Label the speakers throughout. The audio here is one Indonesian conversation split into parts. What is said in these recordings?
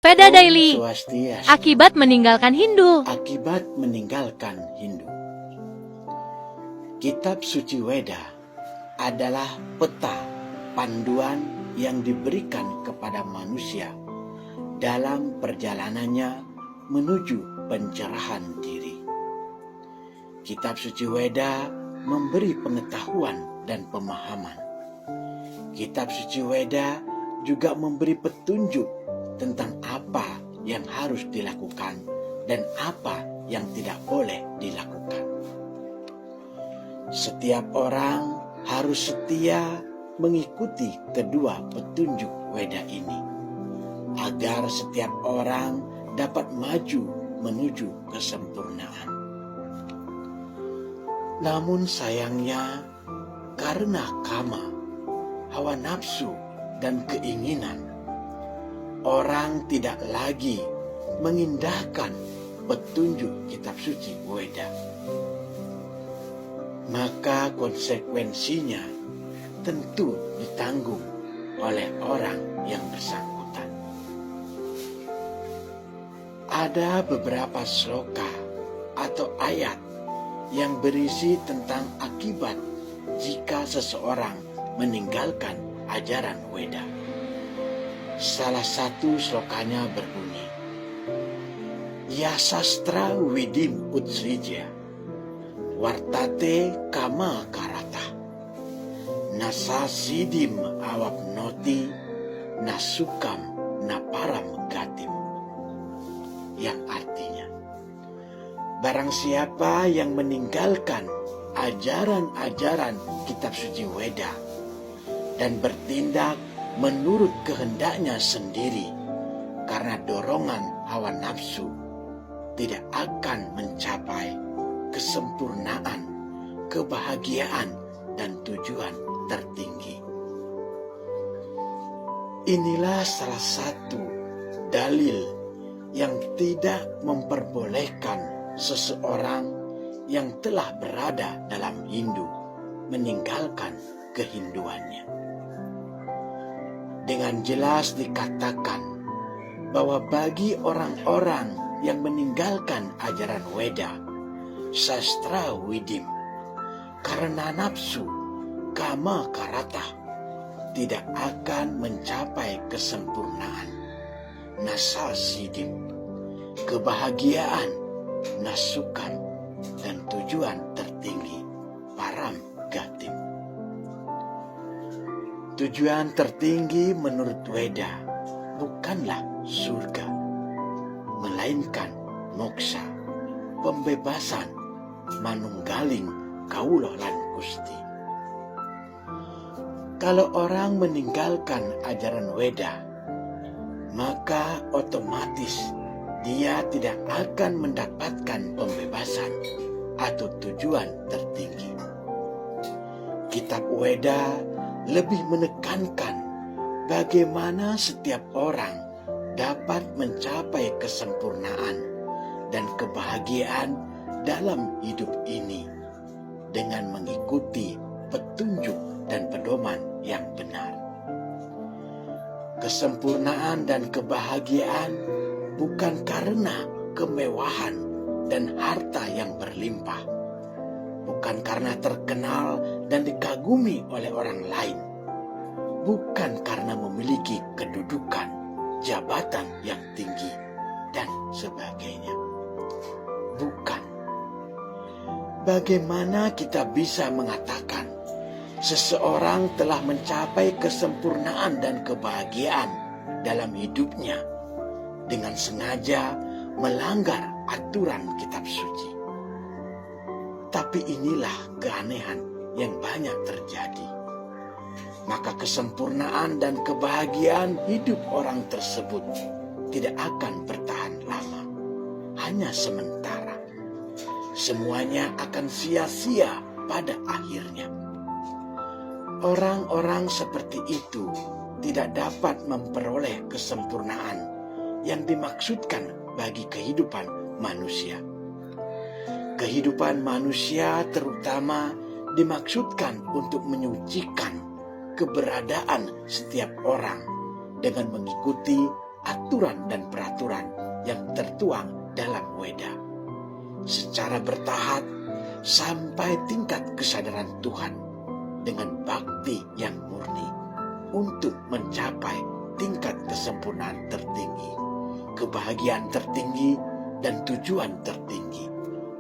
Speaker 1: Pesepeda Daily.
Speaker 2: Swastiastu.
Speaker 1: Akibat meninggalkan Hindu.
Speaker 2: Akibat meninggalkan Hindu. Kitab Suci Weda adalah peta panduan yang diberikan kepada manusia dalam perjalanannya menuju pencerahan diri. Kitab Suci Weda memberi pengetahuan dan pemahaman. Kitab Suci Weda juga memberi petunjuk tentang apa yang harus dilakukan dan apa yang tidak boleh dilakukan. Setiap orang harus setia mengikuti kedua petunjuk Weda ini, agar setiap orang dapat maju menuju kesempurnaan. Namun sayangnya, karena kama, hawa nafsu, dan keinginan, orang tidak lagi mengindahkan petunjuk kitab suci Weda. Maka konsekuensinya tentu ditanggung oleh orang yang bersangkutan. Ada beberapa sloka atau ayat yang berisi tentang akibat jika seseorang meninggalkan ajaran Weda. Salah satu slokanya berbunyi, Yasastra widim utsrija, wartate kama karata, nasasidim awapnoti, nasukam naparam gatim. Yang artinya, barang siapa yang meninggalkan ajaran-ajaran kitab suci Weda dan bertindak menurut kehendaknya sendiri karena dorongan hawa nafsu, tidak akan mencapai kesempurnaan, kebahagiaan, dan tujuan tertinggi. Inilah salah satu dalil yang tidak memperbolehkan seseorang yang telah berada dalam Hindu meninggalkan kehinduannya. Dengan jelas dikatakan bahwa bagi orang-orang yang meninggalkan ajaran Weda, sastra widim, karena nafsu, kama karata, tidak akan mencapai kesempurnaan, nasa sidim, kebahagiaan, nasukan, dan tujuan tertinggi, param gatim. Tujuan tertinggi menurut Weda bukanlah surga, melainkan moksa, pembebasan, manunggaling kaulo lan Gusti. Kalau orang meninggalkan ajaran Weda, maka otomatis dia tidak akan mendapatkan pembebasan atau tujuan tertinggi. Kitab Weda lebih menekankan bagaimana setiap orang dapat mencapai kesempurnaan dan kebahagiaan dalam hidup ini dengan mengikuti petunjuk dan pedoman yang benar. Kesempurnaan dan kebahagiaan bukan karena kemewahan dan harta yang berlimpah, bukan karena terkenal dan dikagumi oleh orang lain, bukan karena memiliki kedudukan, jabatan yang tinggi, dan sebagainya. Bukan. Bagaimana kita bisa mengatakan seseorang telah mencapai kesempurnaan dan kebahagiaan dalam hidupnya dengan sengaja melanggar aturan kitab suci? Tapi inilah keanehan yang banyak terjadi. Maka kesempurnaan dan kebahagiaan hidup orang tersebut tidak akan bertahan lama, hanya sementara. Semuanya akan sia-sia pada akhirnya. Orang-orang seperti itu tidak dapat memperoleh kesempurnaan yang dimaksudkan bagi kehidupan manusia. Kehidupan manusia terutama dimaksudkan untuk menyucikan keberadaan setiap orang dengan mengikuti aturan dan peraturan yang tertuang dalam Weda, secara bertahap sampai tingkat kesadaran Tuhan dengan bakti yang murni untuk mencapai tingkat kesempurnaan tertinggi, kebahagiaan tertinggi, dan tujuan tertinggi.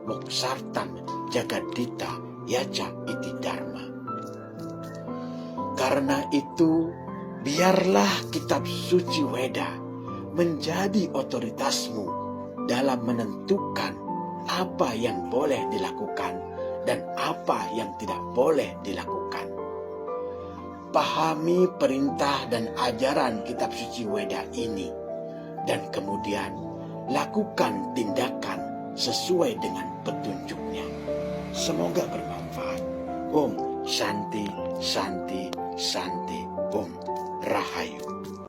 Speaker 2: Moksartan Jagadita Yaca Iti Dharma. Karena itu, biarlah kitab suci Weda menjadi otoritasmu dalam menentukan apa yang boleh dilakukan dan apa yang tidak boleh dilakukan. Pahami perintah dan ajaran kitab suci Weda ini, dan kemudian lakukan tindakan sesuai dengan petunjuknya. Semoga bermanfaat. Om Shanti, Shanti, Shanti. Om Rahayu.